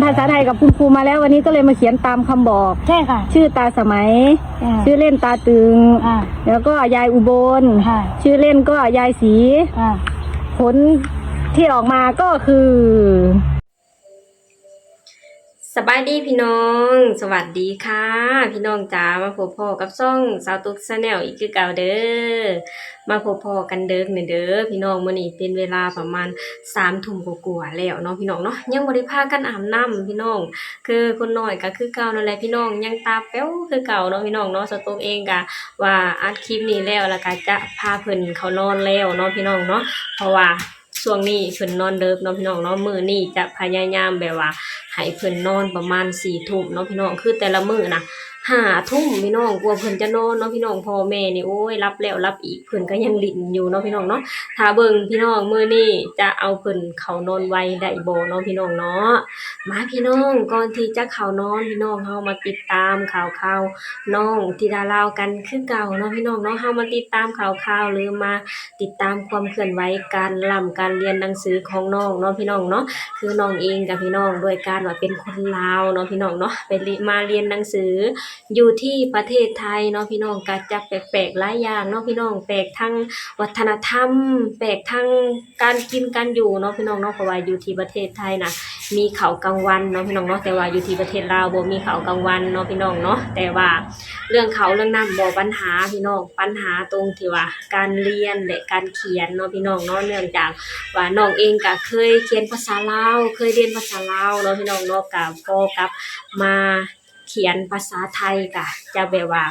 ภาษาไทยกับคุณครูมาแล้ววันนี้ก็เลยมาเขียนตามคำบอกใช่ค่ะชื่อตาสมัยชื่อเล่นตาตึงแล้วก็ยายอุบลชื่อเล่นก็ยายศรีผลที่ออกมาก็คือสบายดีพี่น้องสวัสดีค่ะพี่น้องจ๋ามาพบพ่อกับช่องสาวตุ๊กชาแนลอีกคือเก่าเด้อมาพบพ่อกันเด้อเนี่ยเด้อพี่น้องมื้อนี้เป็นเวลาประมาณ3 ทุ่มกว่าๆแล้วเนาะพี่น้องเนาะยังบ่ได้พากันอาบน้ำพี่น้องคือคนน้อยก็คือเก่านั่นแหละพี่น้องยังตาแป๋วคือเก่าเนาะพี่น้องเนาะสาวตุ๊กเองก็ว่าอัดคลิปนี้แล้วก็จะพาเพิ่นเขานอนแล้วเนาะพี่น้องเนาะเพราะว่าช่วงนี้เพิ่นนอนเลิกเนาะพี่น้องเนาะมื้อนี้จะพยายามแบบว่าให้เพิ่นนอนประมาณ4 ทุ่มเนาะพี่น้องคือแต่ละมื้อนะ5 ทุ่มพี่น้องกลัวเพิ่นจะนอนเนาะพี่น้องพ่อแม่นี่โอ้ยรับแล้วรับอีกเพิ่นก็ยังลิ้นอยู่เนาะพี่น้องเนาะถ้าเบิ่งพี่น้องมื้อนี้จะเอาเพิ่นเข้านอนไวได้บ่เนาะพี่น้องเนาะมาพี่น้องก่อนที่จะเข้านอนพี่น้องเฮามาติดตามข่าวน้องธิดาลาวกันคือเก่าเนาะพี่น้องเนาะเฮามาติดตามข่าวหรือมาติดตามความเคลื่อนไหวการเรียนหนังสือของน้องเนาะพี่น้องเนาะคือน้องเองกับพี่น้องด้วยการว่าเป็นคนลาวเนาะพี่น้องเนาะไปมาเรียนหนังสืออยู่ที่ประเทศไทยเนาะพี่น้องก็จะแปลกๆหลายอย่างเนาะพี่น้องแปลกทั้งวัฒนธรรมแปลกทั้งการกินการอยู่เนาะพี่น้องเนาะเพราะว่าอยู่ที่ประเทศไทยน่ะมีข้าวกลางวันเนาะพี่น้องเนาะแต่ว่าอยู่ที่ประเทศลาวบ่มีข้าวกลางวันเนาะพี่น้องเนาะแต่ว่าเรื่องเขาเรื่องน้ำบ่ปัญหาพี่น้องปัญหาตรงที่ว่าการเรียนและการเขียนเนาะพี่น้องเนาะเนื่องจากว่าน้องเองก็เคยเขียนภาษาลาวเคยเรียนภาษาลาวเนาะพี่น้องเนาะก็พอกับมาเขียนภาษาไทยก็จะแบบว่า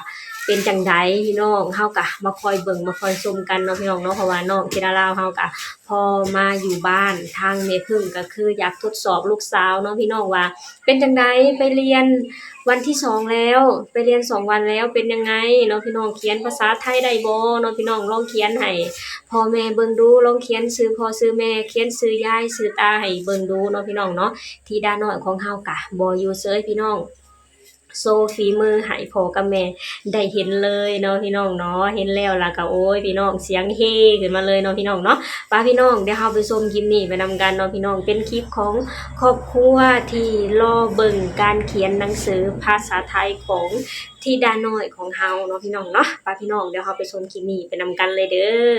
เป็นจังไดพี่น้องเฮาก็มาคอยเบิ่งมาคอยชมกันเนาะพี่น้องเนาะเพราะว่าน้องธิดาลาวเฮาก็พอมาอยู่บ้านทางแม่พึ่งก็คืออยากทดสอบลูกสาวเนาะพี่น้องว่าเป็นจังไดไปเรียนวันที่2แล้วไปเรียน2 วันแล้วเป็นยังไงเนาะพี่น้องเขียนภาษาไทยได้บ่เนาะพี่น้องลองเขียนให้พ่อแม่เบิ่งดูลองเขียนชื่อพ่อชื่อแม่เขียนชื่อยายชื่อตาให้เบิ่งดูเนาะพี่น้องเนาะธิดาน้อยของเฮาก็บ่อยู่เฉยพี่น้องโซฝีมือให้พ่อกับแม่ได้เห็นเลยเนาะพี่น้องเนาะเห็นแล้วล่ะก็โอ้ยพี่น้องเสียงเฮขึ้นมาเลยเนาะพี่น้องเนาะป้าพี่น้องเดี๋ยวเราไปชมคลิปนี้ไปนำกันเนาะพี่น้องเป็นคลิปของครอบครัวที่รอเบิ่งการเขียนหนังสือภาษาไทยของธิดาน้อยของเฮาเนาะพี่น้องเนาะป้าพี่น้องเดี๋ยวเราไปชมคลิปนี้ไปนำกันเลยเด้อ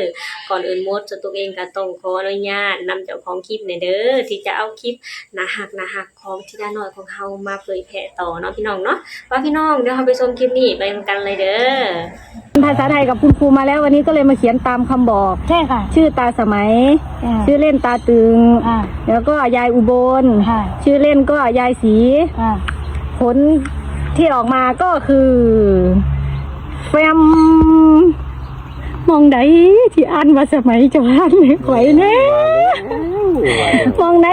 ก่อนอื่นหมดตัวเองก็ต้องขออนุญาตนำเจ้าของคลิปเนี่ยเด้อที่จะเอาคลิปน่าฮักของธิดาน้อยของเฮามาเผยแพร่ต่อเนาะพี่น้องเนาะว่าพี่น้องเดี๋ยวเราไปชมคลิปนี้ไปกันเลยเด้อภาษาไทยกับคุณครูมาแล้ววันนี้ก็เลยมาเขียนตามคำบอกใช่ค่ะชื่อตาสมัยชื่อเล่นตาตึงแล้วก็ยายอุบลชื่อเล่นก็ยายศรีผลที่ออกมาก็คือแฟมมองไหนที่อ่านมาสมัยจะอ่านไหวแน่มองไหน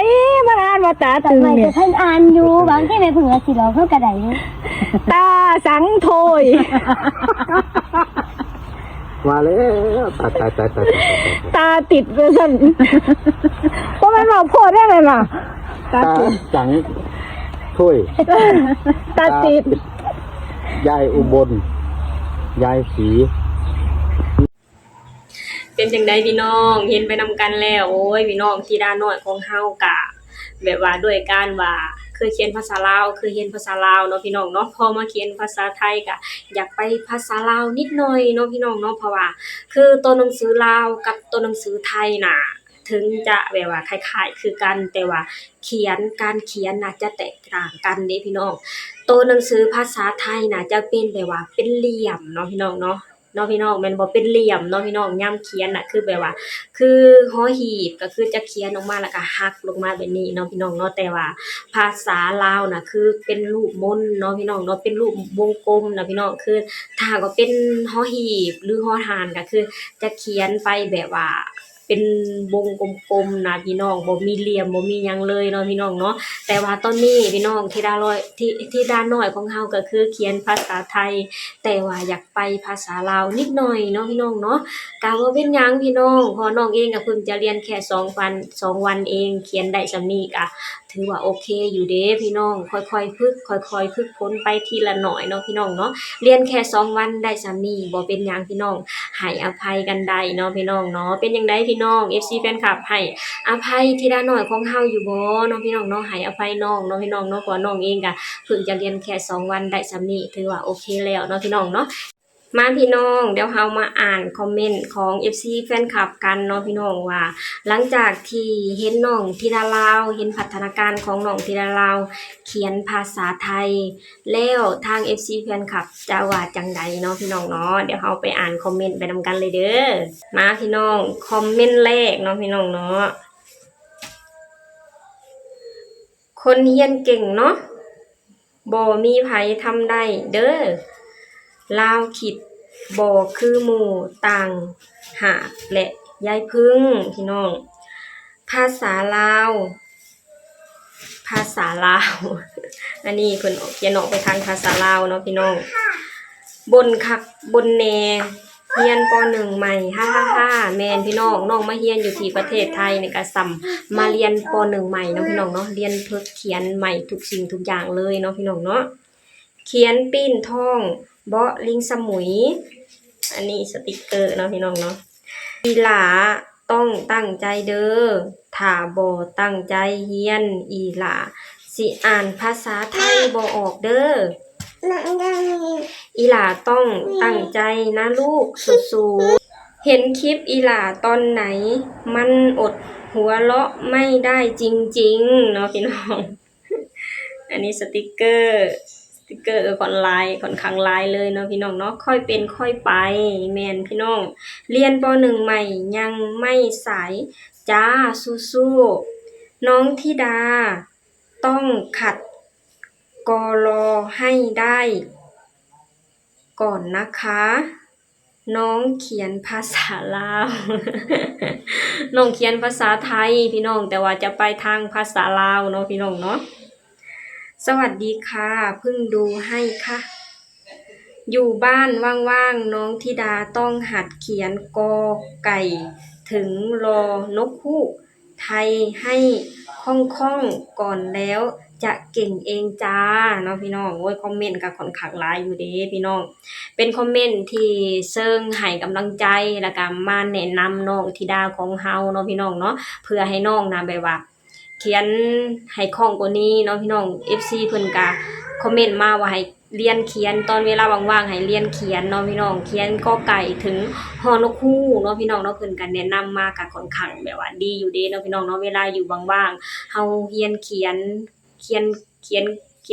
มาอ่านมาตาตึงเนี่ยเพิ่นอ่านอยู่บางที่แม่พึ่งสิเราเพิ่นกระไดตาสังโทยมาแล้วตาติดเลยสั่นเพราะมันบอกพ่อได้เลยล่ะตาสังถ้วยตาติดยายอุบลยายศรีเป็นจังไดพี่น้องเห็นไปนำกันแล้วโอ้ยพี่น้องธิดาน้อยของเฮากะแบบว่าด้วยการว่าเคยเขียนภาษาลาวเคยเรียนภาษาลาวเนาะพี่น้องเนาะพอมาเขียนภาษาไทยก็อยากไปภาษาลาวนิดหน่อยเนาะพี่น้องเนาะเพราะว่าคือตัวหนังสือลาวกับตัวหนังสือไทยน่ะถึงจะแบบว่าคล้ายๆคือกันแต่ว่าการเขียนน่ะจะแตกต่างกันเด้พี่น้องตัวหนังสือภาษาไทยน่ะจะเป็นแบบว่าเป็นเหลี่ยมเนาะพี่น้องเนาะพี่น้องแม่นบ่เป็นเหลี่ยมเนาะพี่น้องยามเขียนน่ะคือแบบว่าคือหอหีบก็คือจะเขียนออกมาแล้วก็หักลงมาแบบนี้เนาะพี่น้องเนาะแต่ว่าภาษาลาวน่ะคือเป็นรูปมนเนาะพี่น้องเนาะเป็นรูปวงกลมนะพี่น้องคือถ้าก็เป็นหอหีบหรือหอหานก็คือจะเขียนไปแบบว่าเป็นวงกลมๆนะพี่น้องบ่มีเหลี่ยมบ่มีหยังเลยเนาะพี่น้องเนาะแต่ว่าตอนนี้พี่น้องธิดาน้อยของเฮาก็คือเขียนภาษาไทยแต่ว่าอยากไปภาษาลาวนิดหน่อยเนาะพี่น้องเนาะก็บ่เป็นหยังพี่น้องเพราะน้องเองก็เพิ่งจะเรียนแค่2 วันเองเขียนได้ส่ำนี้ก็ถือว่าโอเคอยู่เด้พี่น้องค่อยๆฝึกฝนไปทีละหน่อยเนาะพี่น้องเนาะเรียนแค่2 วันได้ส่ำนี้บ่เป็นหยังพี่น้องให้อภัยกันได้เนาะพี่น้องเนาะเป็นจังได๋ พี่น้อง FC แฟนคลับให้อภัยธิดาน้อยของเฮาอยู่บ่เนาะพี่น้องเนาะให้อภัยน้องเนาะพี่น้องเนาะเพราะน้องเองก็เพิ่งจะเรียนแค่2วันได้ส่ำนี้ถือว่าโอเคแล้วเนาะพี่น้องเนาะมาพี่น้องเดี๋ยวเรามาอ่านคอมเมนต์ของ FC แฟนคลับกันเนาะพี่น้องว่าหลังจากที่เห็นน้องธิดาลาวเห็นพัฒนาการของน้องธิดาลาวเขียนภาษาไทยแล้วทาง FC แฟนคลับจะว่าจังใดเนาะพี่น้องเนาะเดี๋ยวเราไปอ่านคอมเมนต์ไปนำกันเลยเด้อมาพี่น้องคอมเมนต์แรกเนาะพี่น้องเนาะคนเรียนเก่งเนาะบ่มีไผทำได้เด้อลาวคิดบ่คือหมู่ต่างหากและยายพึ่งพี่น้องภาษาลาวอันนี้เพิ่นเขียนออกไปทางภาษาลาวเนาะพี่น้องบนคักบนแหน่เรียนป .1 ใหม่แม่นพี่น้องน้องมาเรียนอยู่ที่ประเทศไทยนี่ก็ซ้ำมาเรียนป .1 ใหม่เนาะพี่น้องเนาะเรียนฝึกเขียนใหม่ทุกสิ่งทุกอย่างเลยเนาะพี่น้องเนาะเขียนปิ้นท่องเบาะลิงสมุยอันนี้สติกเกอร์เนาะพี่น้องเนาะอีหลาต้องตั้งใจเด้อถ้าบ่ตั้งใจเรียนอีหลาสิอ่านภาษาไทยบ่ออกเด้ออีหลาต้องตั้งใจนะลูกสู้ๆเห็นคลิปอีหลาตอนไหนมันอดหัวเราะไม่ได้จริงๆเนาะพี่น้องอันนี้สติกเกอร์ค่อนลายค่อนข้างลายเลยเนาะพี่น้องเนาะค่อยเป็นค่อยไปแม่นพี่น้องเรียนป .1 ใหม่ยังไม่สายจ้าสู้ๆน้องธิดาต้องขัดกลให้ได้ก่อนนะคะน้องเขียนภาษาลาว น้องเขียนภาษาไทยพี่น้องแต่ว่าจะไปทางภาษาลาวเนาะพี่น้องเนาะสวัสดีค่ะเพิ่งดูให้ค่ะอยู่บ้านว่างๆน้องธิดาต้องหัดเขียนกอไก่ถึงรอนกฮูกไทยให้คล่องๆก่อนแล้วจะเก่งเองจ้าเนาะพี่น้องโอ้ยคอมเมนต์ก็ค่อนข้างหลายอยู่เด้พี่น้องเป็นคอมเมนต์ที่เชิงให้กำลังใจแล้วก็มาแนะนำน้องธิดาของเฮาเนาะพี่น้องเนาะเพื่อให้น้องนะแบบว่าเขียนให้คล่องกว่านี้เนาะพี่น้อง FC เพิ่นก็คอมเมนต์มาว่าให้เรียนเขียนตอนเวลาว่างๆให้เรียนเขียนเนาะพี่น้องเขียนกอไก่ถึงฮอนกฮูกเนาะพี่น้องเนาะเพิ่นก็แนะนำมาก็ค่อนข้างแบบว่าดีอยู่เด้เนาะพี่น้องเนาะเวลาอยู่ว่างๆเฮาเรียนเขีย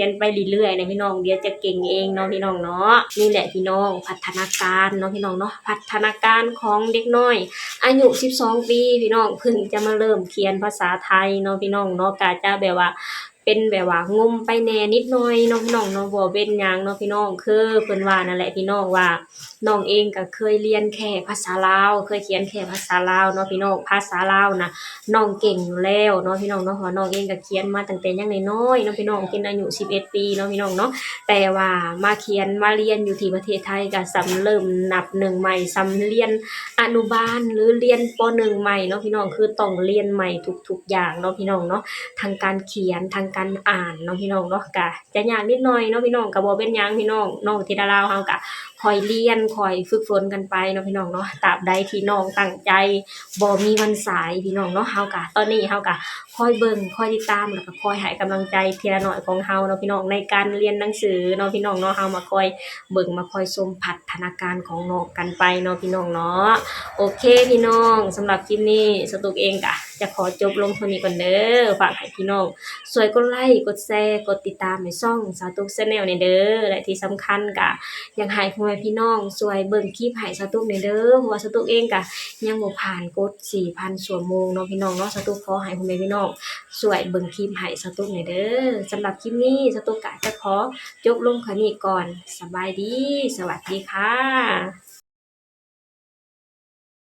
นไปเรื่อยๆนะพี่น้องเดี๋ยวจะเก่งเองเนาะพี่น้องเนาะนี่แหละพี่น้องพัฒนาการเนาะพี่น้องเนาะพัฒนาการของเด็กน้อยอายุ12ปีพี่น้องเพิ่งจะมาเริ่มเขียนภาษาไทยเนาะพี่น้องเนาะก็จะแบบว่าเป็นแบบว่างมไปแน่นิดหน่อยเนาะพี่น้องเนาะบ่เป็นหยังเนาะพี่น้องคือเพิ่นว่านั่นแหละพี่น้องว่าน้องเองก็เคยเรียนแค่ภาษาลาวเคยเขียนแค่ภาษาลาวเนาะพี่น้องภาษาลาวนะน้องเก่งอยู่แล้วเนาะพี่น้องเนาะเพราะน้องเองก็เขียนมาตั้งแต่ยังน้อยๆเนาะพี่น้องเป็นอายุ11ปีเนาะพี่น้องเนาะแต่ว่ามาเขียนมาเรียนอยู่ที่ประเทศไทยก็เริ่มนับหนึ่งใหม่เรียนอนุบาลหรือเรียนป .1 ใหม่เนาะพี่น้องคือต้องเรียนใหม่ทุกๆอย่างเนาะพี่น้องเนาะทางการเขียนทางการอ่านเนาะพี่น้องเนาะก็จะยากนิดหน่อยเนาะพี่น้องก็บ่เป็นหยังพี่น้องธิดาลาวเฮาก็คอยเรียนคอยฝึกฝนกันไปเนาะพี่น้องเนาะตราบใดที่น้องตั้งใจบ่มีวันสายพี่น้องเนาะเฮาก็ตอนนี้เฮาก็คอยเบิ่งคอยติดตามแล้วก็คอยให้กำลังใจทีละน้อยของเฮาเนาะพี่น้องในการเรียนหนังสือเนาะพี่น้องเนาะเฮามาคอยเบิ่งมาคอยชมพัฒนาการของน้องกันไปเนาะพี่น้องเนาะโอเคพี่น้องสำหรับคลิปนี้สตุกเองก็จะขอจบลงเท่านี้ก่อนเด้อฝากให้พี่น้องช่วยกดไลค์กดแชร์กดติดตามในช่องสาวตุก Channel เนี่ยเด้อและที่สำคัญก็อยากให้พ่อแม่พี่น้องช่วยเบิ่งคลิปให้สาวตุกเนี่ยเด้อเพราะว่าสาวตุกเองก็ยังบ่ผ่านกด 4,000 ชั่วโมงเนาะพี่น้องเนาะสาวตุกขอให้พ่อแม่พี่น้องช่วยเบิ่งคลิปให้สาวตุกเนี่ยเด้อสำหรับคลิปนี้สาวตุกก็จะขอจบลงแค่นี้ก่อนสบายดีสวัสดีค่ะ